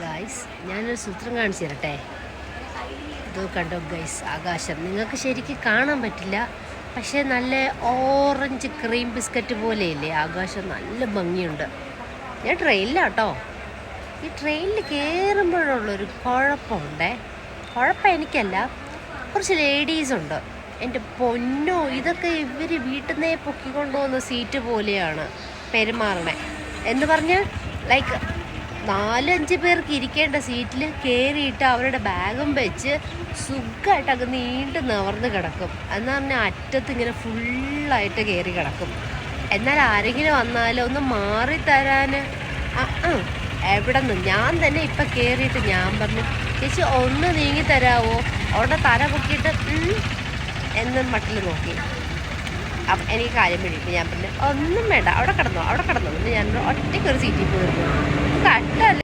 Guys ഞാനൊരു സൂത്രം കാണിച്ചു തരട്ടെ. ഇത് കണ്ടോ ഗൈസ്, ആകാശം നിങ്ങൾക്ക് ശരിക്കും കാണാൻ പറ്റില്ല, പക്ഷേ നല്ല ഓറഞ്ച് ക്രീം ബിസ്ക്കറ്റ് പോലെയില്ലേ ആകാശം, നല്ല ഭംഗിയുണ്ട്. ഞാൻ ട്രെയിനിലാട്ടോ. ഈ ട്രെയിനിൽ കയറുമ്പോഴുള്ളൊരു കുഴപ്പമുണ്ടേ. കുഴപ്പം എനിക്കല്ല, കുറച്ച് ലേഡീസുണ്ട്. എൻ്റെ പൊന്നോ, ഇതൊക്കെ ഇവർ വീട്ടിൽ നിന്നേ പൊക്കിക്കൊണ്ടുപോകുന്ന സീറ്റ് പോലെയാണ് പെരുമാറണേ. എന്ന് പറഞ്ഞാൽ ലൈക്ക് 4-5 പേർക്ക് ഇരിക്കേണ്ട സീറ്റിൽ കയറിയിട്ട് അവരുടെ ബാഗും വെച്ച് സുഖമായിട്ട് അങ്ങ് നീണ്ട് നിവർന്ന് കിടക്കും. എന്ന് പറഞ്ഞാൽ അറ്റത്ത് ഇങ്ങനെ ഫുള്ളായിട്ട് കയറി കിടക്കും. എന്നാൽ ആരെങ്കിലും വന്നാലും ഒന്ന് മാറിത്തരാൻ എവിടെ നിന്ന് ഞാൻ തന്നെ ഇപ്പം കയറിയിട്ട് ഞാൻ പറഞ്ഞു, ചേച്ചി ഒന്ന് നീങ്ങി തരാമോ, അവിടെ തല പൊക്കിയിട്ട് എന്ന് മട്ടിൽ നോക്കി. അപ്പം എനിക്ക് കാര്യം പിടിക്കും. ഞാൻ പറഞ്ഞു ഒന്നും വേണ്ട, അവിടെ കിടന്നോ എന്ന് ഞാൻ ഒറ്റയ്ക്കൊരു സീറ്റിൽ പോയിരുന്നു. കട്ടല്ല